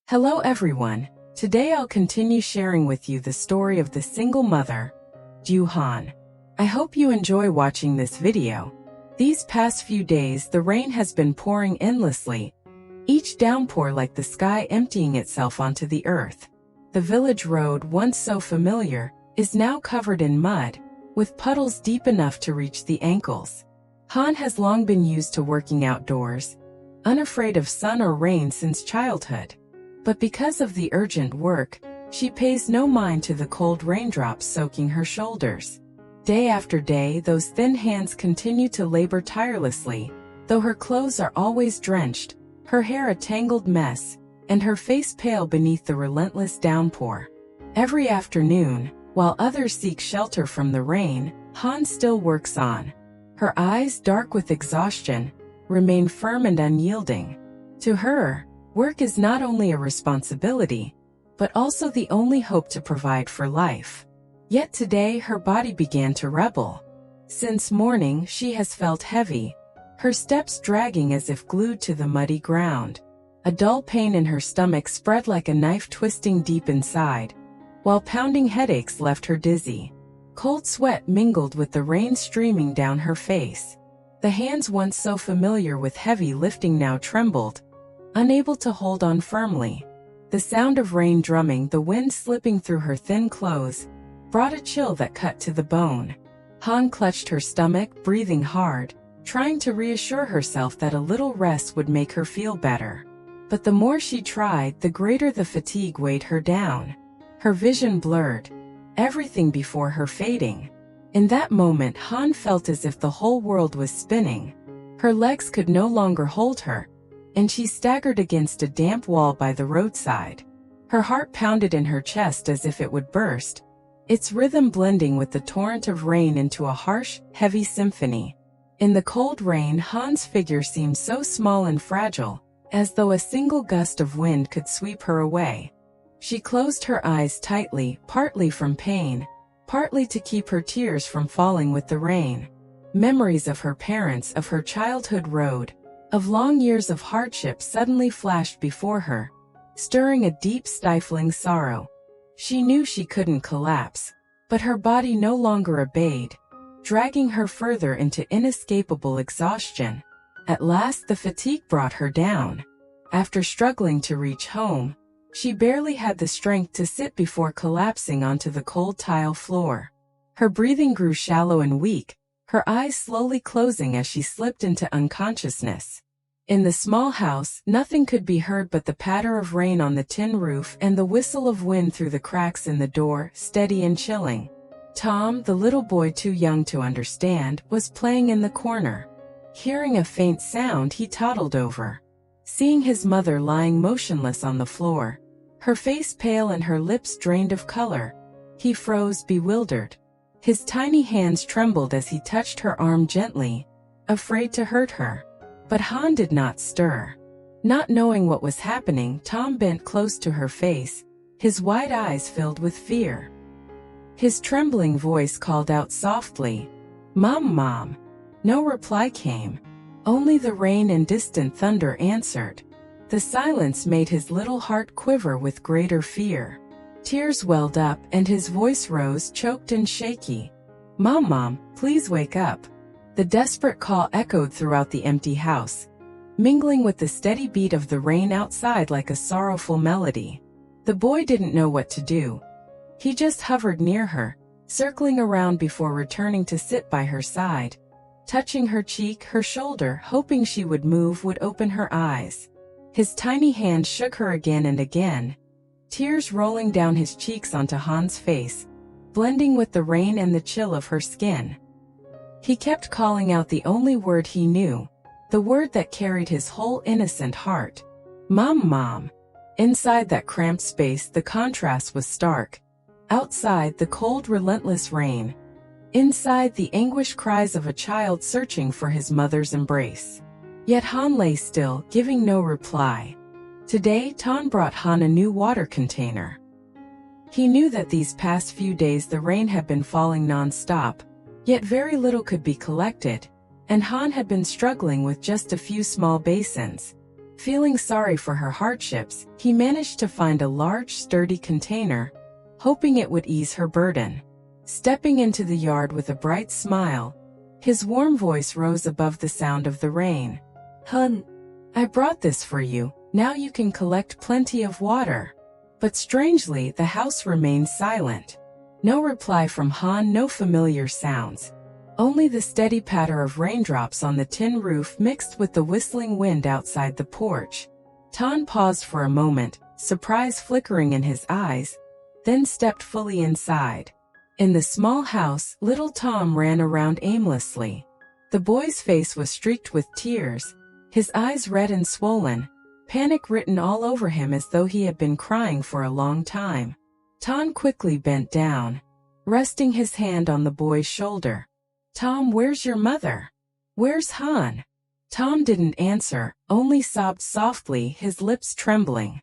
Hello everyone, today I'll continue sharing with you the story of the single mother, Diệu Hân. I hope you enjoy watching this video. These past few days the rain has been pouring endlessly, each downpour like the sky emptying itself onto the earth. The village road, once so familiar, is now covered in mud, with puddles deep enough to reach the ankles. Hân has long been used to working outdoors, unafraid of sun or rain since childhood. But because of the urgent work, she pays no mind to the cold raindrops soaking her shoulders. Day after day, those thin hands continue to labor tirelessly, though her clothes are always drenched, her hair a tangled mess, and her face pale beneath the relentless downpour. Every afternoon, while others seek shelter from the rain, Hân still works on. Her eyes, dark with exhaustion, remain firm and unyielding. To her, work is not only a responsibility, but also the only hope to provide for life. Yet today her body began to rebel. Since morning she has felt heavy, her steps dragging as if glued to the muddy ground. A dull pain in her stomach spread like a knife twisting deep inside, while pounding headaches left her dizzy. Cold sweat mingled with the rain streaming down her face. The hands once so familiar with heavy lifting now trembled, unable to hold on firmly. The sound of rain drumming, the wind slipping through her thin clothes, brought a chill that cut to the bone. Hân clutched her stomach, breathing hard, trying to reassure herself that a little rest would make her feel better. But the more she tried, the greater the fatigue weighed her down. Her vision blurred, everything before her fading. In that moment, Hân felt as if the whole world was spinning. Her legs could no longer hold her, and she staggered against a damp wall by the roadside. Her heart pounded in her chest as if it would burst, its rhythm blending with the torrent of rain into a harsh, heavy symphony. In the cold rain, Hân's figure seemed so small and fragile, as though a single gust of wind could sweep her away. She closed her eyes tightly, partly from pain, partly to keep her tears from falling with the rain. Memories of her parents, of her childhood road, of long years of hardship suddenly flashed before her, stirring a deep, stifling sorrow. She knew she couldn't collapse, but her body no longer obeyed, dragging her further into inescapable exhaustion. At last the fatigue brought her down. After struggling to reach home, she barely had the strength to sit before collapsing onto the cold tile floor. Her breathing grew shallow and weak, her eyes slowly closing as she slipped into unconsciousness. In the small house, nothing could be heard but the patter of rain on the tin roof and the whistle of wind through the cracks in the door, steady and chilling. Tom, the little boy too young to understand, was playing in the corner. Hearing a faint sound, he toddled over. Seeing his mother lying motionless on the floor, her face pale and her lips drained of color, he froze, bewildered. His tiny hands trembled as he touched her arm gently, afraid to hurt her. But Hân did not stir. Not knowing what was happening, Tom bent close to her face, his wide eyes filled with fear. His trembling voice called out softly, "Mom, Mom." No reply came. Only the rain and distant thunder answered. The silence made his little heart quiver with greater fear. Tears welled up and his voice rose, choked and shaky. "Mom, Mom, please wake up." The desperate call echoed throughout the empty house, mingling with the steady beat of the rain outside like a sorrowful melody. The boy didn't know what to do. He just hovered near her, circling around before returning to sit by her side, touching her cheek, her shoulder, hoping she would move, would open her eyes. His tiny hand shook her again and again, tears rolling down his cheeks onto Hân's face, blending with the rain and the chill of her skin. He kept calling out the only word he knew, the word that carried his whole innocent heart. "Mom, Mom." Inside that cramped space the contrast was stark. Outside the cold, relentless rain. Inside the anguished cries of a child searching for his mother's embrace. Yet Hân lay still, giving no reply. Today Tom brought Hân a new water container. He knew that these past few days the rain had been falling non-stop, yet very little could be collected, and Hân had been struggling with just a few small basins. Feeling sorry for her hardships, he managed to find a large, sturdy container, hoping it would ease her burden. Stepping into the yard with a bright smile, his warm voice rose above the sound of the rain. "Hun, I brought this for you. Now you can collect plenty of water." But strangely, the house remained silent. No reply from Han, no familiar sounds. Only the steady patter of raindrops on the tin roof mixed with the whistling wind outside the porch. Tan paused for a moment, surprise flickering in his eyes, then stepped fully inside. In the small house, little Tom ran around aimlessly. The boy's face was streaked with tears, his eyes red and swollen, panic written all over him as though he had been crying for a long time. Tan quickly bent down, resting his hand on the boy's shoulder. "Tom, where's your mother? Where's Han?" Tom didn't answer, only sobbed softly, his lips trembling.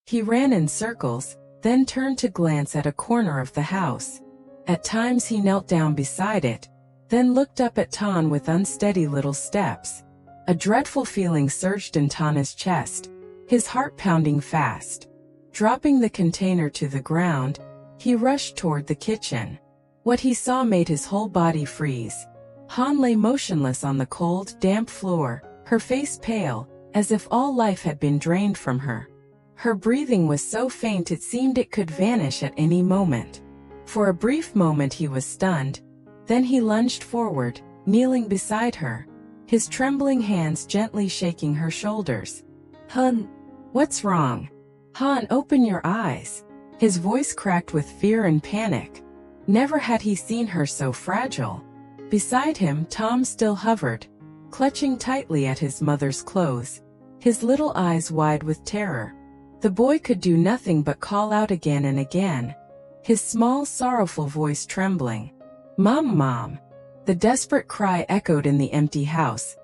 He ran in circles, then turned to glance at a corner of the house. At times he knelt down beside it, then looked up at Tan with unsteady little steps. A dreadful feeling surged in Tan's chest, his heart pounding fast. Dropping the container to the ground, he rushed toward the kitchen. What he saw made his whole body freeze. Han lay motionless on the cold, damp floor, her face pale, as if all life had been drained from her. Her breathing was so faint it seemed it could vanish at any moment. For a brief moment he was stunned, then he lunged forward, kneeling beside her, his trembling hands gently shaking her shoulders. "Hun, what's wrong? Han, open your eyes." His voice cracked with fear and panic. Never had he seen her so fragile. Beside him, Tom still hovered, clutching tightly at his mother's clothes, his little eyes wide with terror. The boy could do nothing but call out again and again, his small, sorrowful voice trembling. "Mom, Mom!" The desperate cry echoed in the empty house,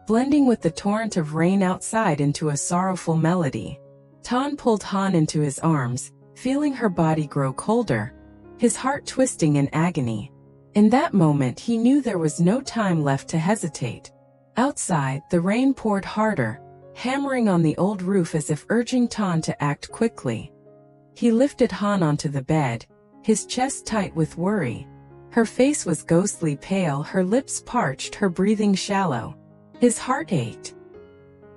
blending with the torrent of rain outside into a sorrowful melody. Tan pulled Han into his arms, feeling her body grow colder, his heart twisting in agony. In that moment he knew there was no time left to hesitate. Outside, the rain poured harder, hammering on the old roof as if urging Tan to act quickly. He lifted Han onto the bed, his chest tight with worry. Her face was ghostly pale, her lips parched, her breathing shallow. His heart ached.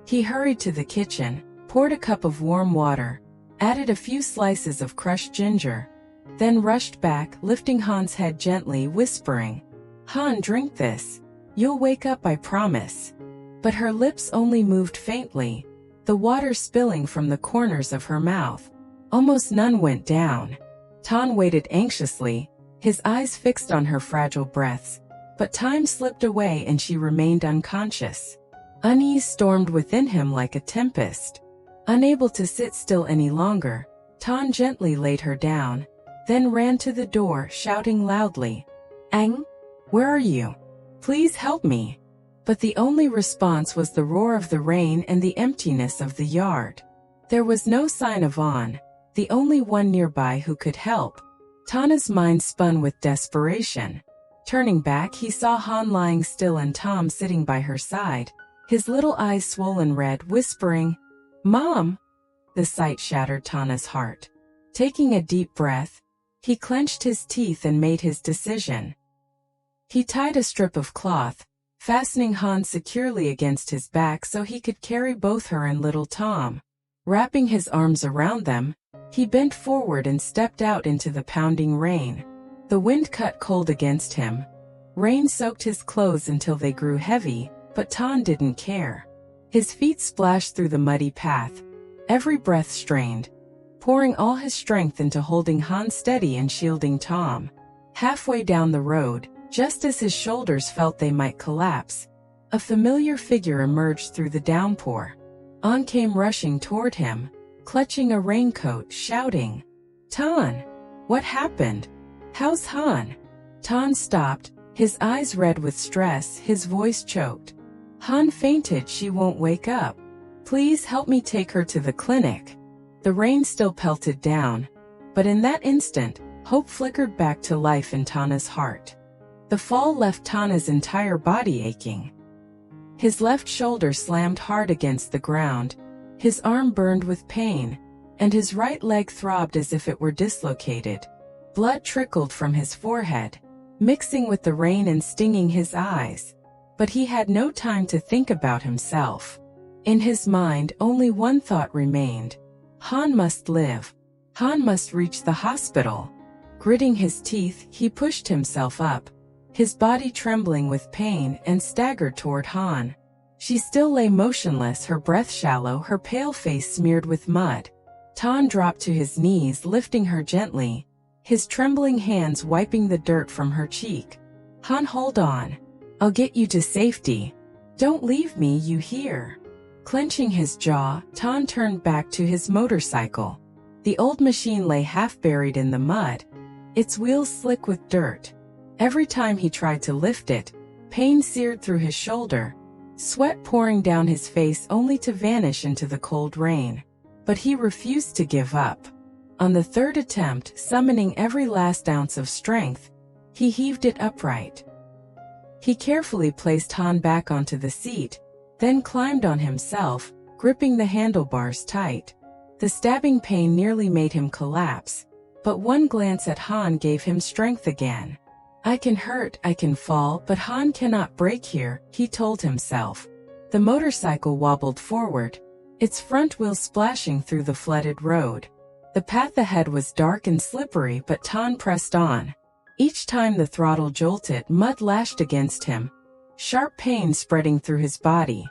He hurried to the kitchen, poured a cup of warm water, added a few slices of crushed ginger, then rushed back, lifting Han's head gently, whispering, "Han, drink this. You'll wake up, I promise." But her lips only moved faintly, the water spilling from the corners of her mouth. Almost none went down. Tan waited anxiously, his eyes fixed on her fragile breaths, but time slipped away and she remained unconscious. Unease stormed within him like a tempest. Unable to sit still any longer, Tan gently laid her down, then ran to the door, shouting loudly, "Ang, where are you? Please help me." But the only response was the roar of the rain and the emptiness of the yard. There was no sign of An, the only one nearby who could help. Tana's mind spun with desperation. Turning back, he saw Han lying still and Tom sitting by her side, his little eyes swollen red, whispering, "Mom!" The sight shattered Tana's heart. Taking a deep breath, he clenched his teeth and made his decision. He tied a strip of cloth, fastening Han securely against his back so he could carry both her and little Tom. Wrapping his arms around them, he bent forward and stepped out into the pounding rain. The wind cut cold against him. Rain soaked his clothes until they grew heavy, but Tan didn't care. His feet splashed through the muddy path, every breath strained, pouring all his strength into holding Han steady and shielding Tom. Halfway down the road, just as his shoulders felt they might collapse, a familiar figure emerged through the downpour. An came rushing toward him, clutching a raincoat, shouting, "Tan! What happened? How's Han?" Tan stopped, his eyes red with stress, his voice choked. "Han fainted, she won't wake up. Please help me take her to the clinic." The rain still pelted down, but in that instant, hope flickered back to life in Tana's heart. The fall left Tana's entire body aching. His left shoulder slammed hard against the ground, his arm burned with pain, and his right leg throbbed as if it were dislocated. Blood trickled from his forehead, mixing with the rain and stinging his eyes. But he had no time to think about himself. In his mind, only one thought remained. Han must live. Han must reach the hospital. Gritting his teeth, he pushed himself up, his body trembling with pain, and staggered toward Han. She still lay motionless, her breath shallow, her pale face smeared with mud. Han dropped to his knees, lifting her gently, his trembling hands wiping the dirt from her cheek. Han, hold on. I'll get you to safety. Don't leave me, you hear? Clenching his jaw, Han turned back to his motorcycle. The old machine lay half buried in the mud, its wheels slick with dirt. Every time he tried to lift it, pain seared through his shoulder, sweat pouring down his face only to vanish into the cold rain. But he refused to give up. On the third attempt, summoning every last ounce of strength, he heaved it upright. He carefully placed Han back onto the seat, then climbed on himself, gripping the handlebars tight. The stabbing pain nearly made him collapse, but one glance at Han gave him strength again. I can hurt, I can fall, but Han cannot break here, he told himself. The motorcycle wobbled forward, its front wheels splashing through the flooded road. The path ahead was dark and slippery, but Han pressed on. Each time the throttle jolted, mud lashed against him, sharp pain spreading through his body.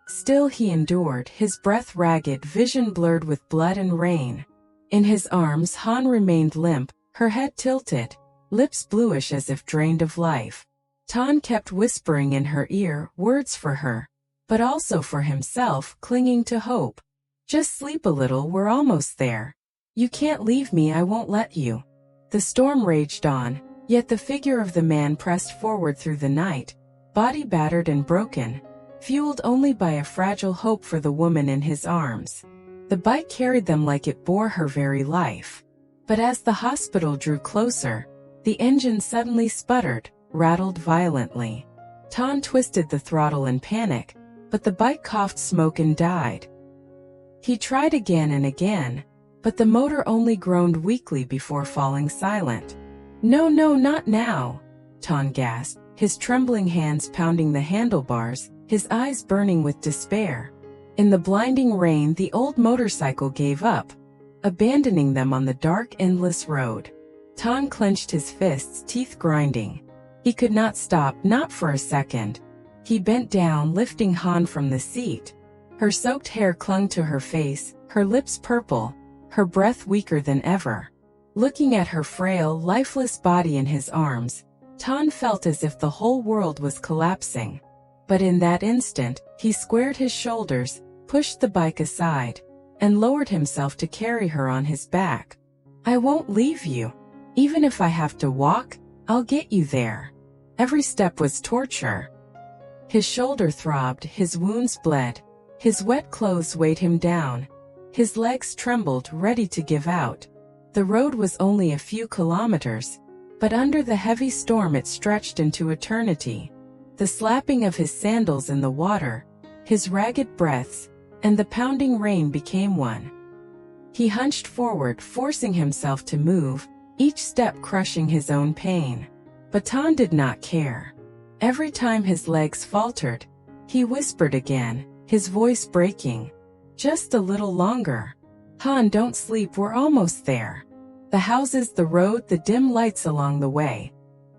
Still he endured, his breath ragged, vision blurred with blood and rain. In his arms, Han remained limp, her head tilted, lips bluish as if drained of life. Han kept whispering in her ear, words for her, but also for himself, clinging to hope. Just sleep a little, we're almost there. You can't leave me, I won't let you. The storm raged on, yet the figure of the man pressed forward through the night, body battered and broken, fueled only by a fragile hope for the woman in his arms. The bike carried them like it bore her very life. But as the hospital drew closer, the engine suddenly sputtered, rattled violently. Han twisted the throttle in panic, but the bike coughed smoke and died. He tried again and again, but the motor only groaned weakly before falling silent. No, no, not now, Han gasped, his trembling hands pounding the handlebars, his eyes burning with despair. In the blinding rain, the old motorcycle gave up, abandoning them on the dark, endless road. Han clenched his fists, teeth grinding. He could not stop, not for a second. He bent down, lifting Han from the seat. Her soaked hair clung to her face, her lips purple, her breath weaker than ever. Looking at her frail, lifeless body in his arms, Han felt as if the whole world was collapsing. But in that instant, he squared his shoulders, pushed the bike aside, and lowered himself to carry her on his back. I won't leave you. Even if I have to walk, I'll get you there. Every step was torture. His shoulder throbbed, his wounds bled, his wet clothes weighed him down, his legs trembled, ready to give out. The road was only a few kilometers, but under the heavy storm it stretched into eternity. The slapping of his sandals in the water, his ragged breaths, and the pounding rain became one. He hunched forward, forcing himself to move, each step crushing his own pain. But Han did not care. Every time his legs faltered, he whispered again, his voice breaking. Just a little longer. Han, don't sleep, we're almost there. The houses, the road, the dim lights along the way,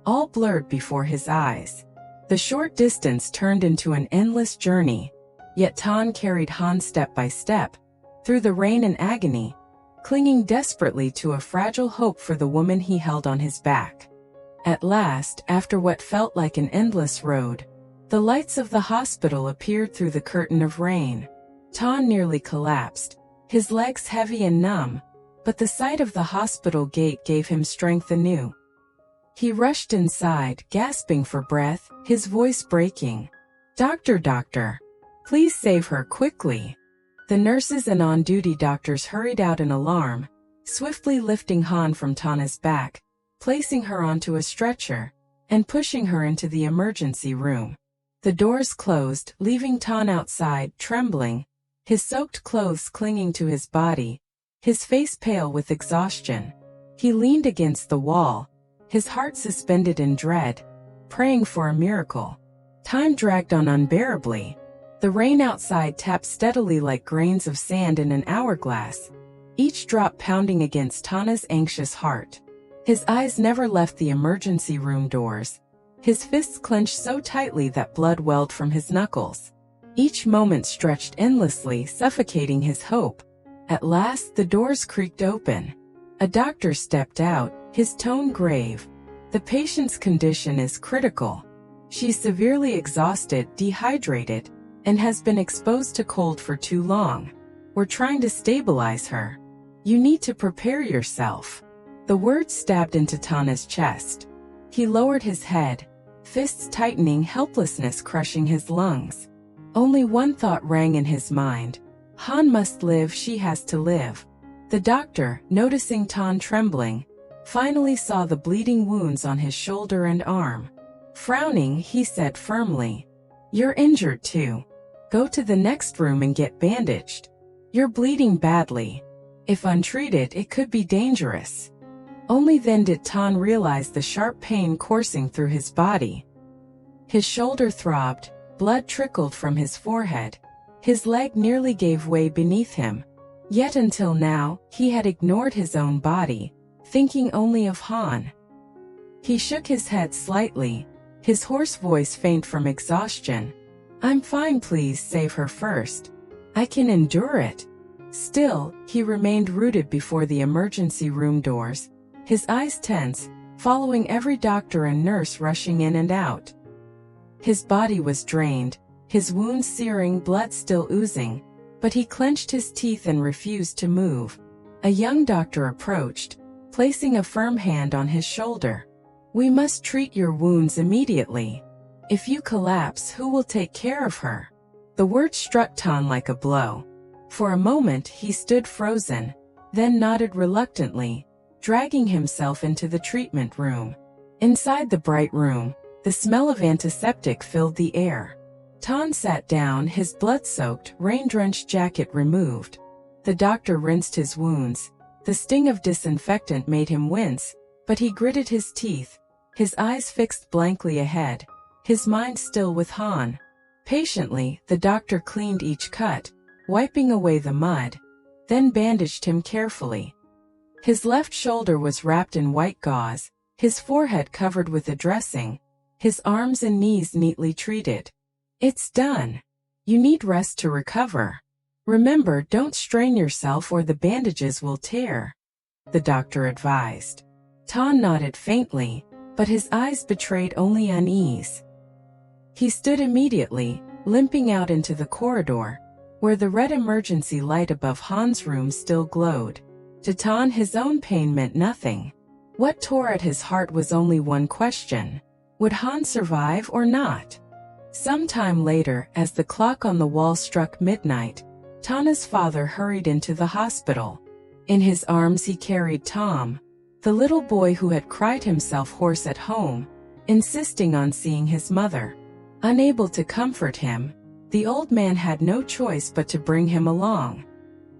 all blurred before his eyes. The short distance turned into an endless journey, yet Han carried Han step by step, through the rain and agony, clinging desperately to a fragile hope for the woman he held on his back. At last, after what felt like an endless road, the lights of the hospital appeared through the curtain of rain. Han nearly collapsed, his legs heavy and numb, but the sight of the hospital gate gave him strength anew. He rushed inside, gasping for breath, his voice breaking. Doctor, doctor! Please save her quickly! The nurses and on-duty doctors hurried out in alarm, swiftly lifting Han from Tana's back, placing her onto a stretcher, and pushing her into the emergency room. The doors closed, leaving Tan outside, trembling, his soaked clothes clinging to his body, his face pale with exhaustion. He leaned against the wall, his heart suspended in dread, praying for a miracle. Time dragged on unbearably. The rain outside tapped steadily like grains of sand in an hourglass, each drop pounding against Tana's anxious heart. His eyes never left the emergency room doors, his fists clenched so tightly that blood welled from his knuckles. Each moment stretched endlessly, suffocating his hope. At last, the doors creaked open. A doctor stepped out, his tone grave. "The patient's condition is critical. She's severely exhausted, dehydrated, and has been exposed to cold for too long. We're trying to stabilize her. You need to prepare yourself." The words stabbed into Tana's chest. He lowered his head, fists tightening, helplessness crushing his lungs. Only one thought rang in his mind. Han must live, she has to live. The doctor, noticing Tan trembling, finally saw the bleeding wounds on his shoulder and arm. Frowning, he said firmly, "You're injured too. Go to the next room and get bandaged. You're bleeding badly. If untreated, it could be dangerous." Only then did Tan realize the sharp pain coursing through his body. His shoulder throbbed, blood trickled from his forehead. His leg nearly gave way beneath him. Yet until now, he had ignored his own body, thinking only of Han. He shook his head slightly, his hoarse voice faint from exhaustion. "I'm fine, please save her first. I can endure it." Still, he remained rooted before the emergency room doors, his eyes tense, following every doctor and nurse rushing in and out. His body was drained, his wounds searing, blood still oozing, but he clenched his teeth and refused to move. A young doctor approached, placing a firm hand on his shoulder. "We must treat your wounds immediately. If you collapse, who will take care of her?" The words struck Tan like a blow. For a moment he stood frozen, then nodded reluctantly, dragging himself into the treatment room. Inside the bright room, the smell of antiseptic filled the air. Tan sat down, his blood-soaked, rain-drenched jacket removed. The doctor rinsed his wounds. The sting of disinfectant made him wince, but he gritted his teeth, his eyes fixed blankly ahead, his mind still with Han. Patiently, the doctor cleaned each cut, wiping away the mud, then bandaged him carefully. His left shoulder was wrapped in white gauze, his forehead covered with a dressing, his arms and knees neatly treated. "It's done. You need rest to recover. Remember, don't strain yourself or the bandages will tear," the doctor advised. Tan nodded faintly, but his eyes betrayed only unease. He stood immediately, limping out into the corridor, where the red emergency light above Han's room still glowed. To Tan, his own pain meant nothing. What tore at his heart was only one question: would Han survive or not? Some time later, as the clock on the wall struck midnight, Tana's father hurried into the hospital. In his arms he carried Tom, the little boy who had cried himself hoarse at home, insisting on seeing his mother. Unable to comfort him, the old man had no choice but to bring him along.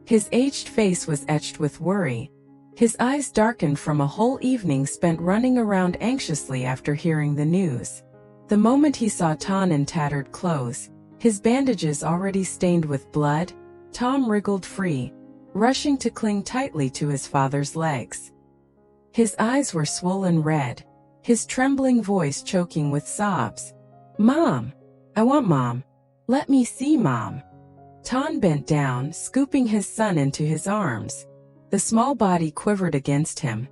His aged face was etched with worry. His eyes darkened from a whole evening spent running around anxiously after hearing the news. The moment he saw Tan in tattered clothes, his bandages already stained with blood, Tom wriggled free, rushing to cling tightly to his father's legs. His eyes were swollen red, his trembling voice choking with sobs. "Mom! I want Mom! Let me see Mom!" Tan bent down, scooping his son into his arms. The small body quivered against him,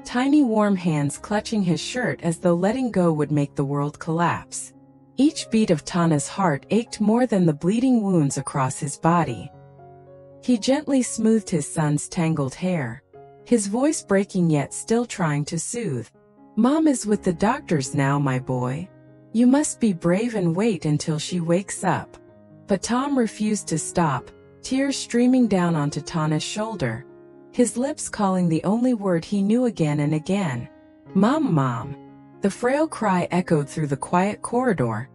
tiny warm hands clutching his shirt as though letting go would make the world collapse. Each beat of Tana's heart ached more than the bleeding wounds across his body. He gently smoothed his son's tangled hair, his voice breaking yet still trying to soothe. "Mom is with the doctors now, my boy. You must be brave and wait until she wakes up." But Tom refused to stop, tears streaming down onto Tana's shoulder, his lips calling the only word he knew again and again. "Mom, Mom!" The frail cry echoed through the quiet corridor,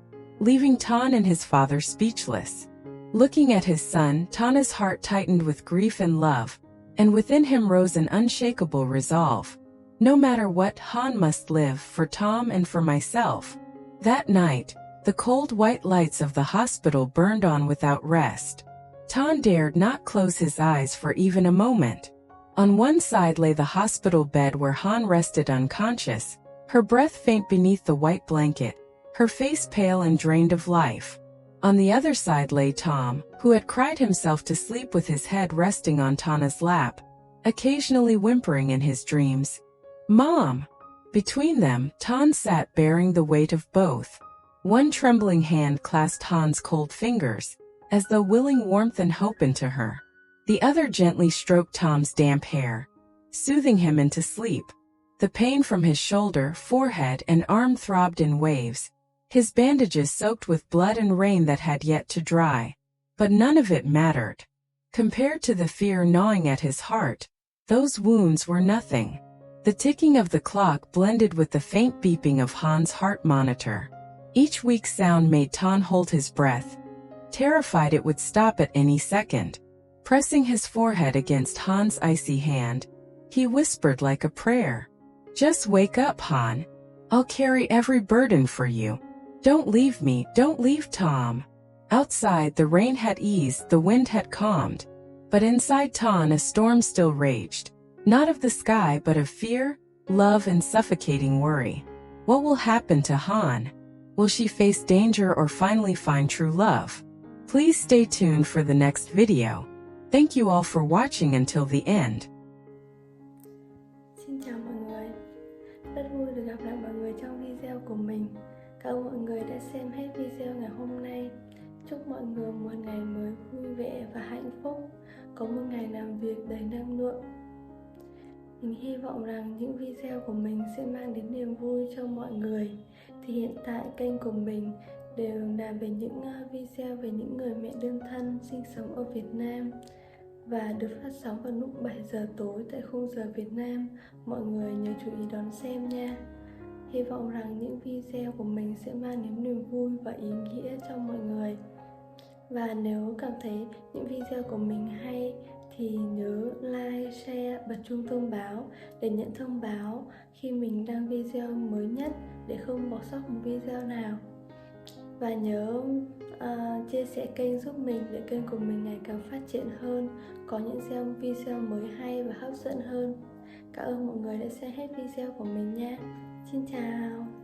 leaving Tan and his father speechless. Looking at his son, Tana's heart tightened with grief and love, and within him rose an unshakable resolve. No matter what, Han must live for Tom and for myself. That night, the cold white lights of the hospital burned on without rest. Tan dared not close his eyes for even a moment. On one side lay the hospital bed where Han rested unconscious, her breath faint beneath the white blanket, her face pale and drained of life. On the other side lay Tom, who had cried himself to sleep with his head resting on Tana's lap, occasionally whimpering in his dreams. "Mom!" Between them, Tan sat bearing the weight of both. One trembling hand clasped Han's cold fingers, as though willing warmth and hope into her. The other gently stroked Tom's damp hair, soothing him into sleep. The pain from his shoulder, forehead, and arm throbbed in waves, his bandages soaked with blood and rain that had yet to dry. But none of it mattered. Compared to the fear gnawing at his heart, those wounds were nothing. The ticking of the clock blended with the faint beeping of Han's heart monitor. Each weak sound made Tan hold his breath, terrified it would stop at any second. Pressing his forehead against Han's icy hand, he whispered like a prayer. "Just wake up, Han. I'll carry every burden for you. Don't leave me, don't leave Tom." Outside, the rain had eased, the wind had calmed. But inside Tan, a storm still raged. Not of the sky, but of fear, love, and suffocating worry. What will happen to Han? Will she face danger or finally find true love? Please stay tuned for the next video. Thank you all for watching until the end. Xin chào mọi người. Rất vui được gặp lại mọi người trong video của mình. Cảm ơn mọi người đã xem hết video ngày hôm nay. Chúc mọi người một ngày mới vui vẻ và hạnh phúc, có một ngày làm việc đầy năng lượng. Mình hy vọng rằng những video của mình sẽ mang đến niềm vui cho mọi người. Thì hiện tại kênh của mình đều làm về những video về những người mẹ đơn thân sinh sống ở Việt Nam và được phát sóng vào lúc 7 giờ tối tại khung giờ Việt Nam. Mọi người nhớ chú ý đón xem nha. Hy vọng rằng những video của mình sẽ mang đến niềm vui và ý nghĩa cho mọi người. Và nếu cảm thấy những video của mình hay thì nhớ like, share, bật chuông thông báo để nhận thông báo khi mình đăng video mới nhất để không bỏ sót một video nào. Và nhớ chia sẻ kênh giúp mình để kênh của mình ngày càng phát triển hơn, có những video mới hay và hấp dẫn hơn. Cảm ơn mọi người đã xem hết video của mình nha. Xin chào.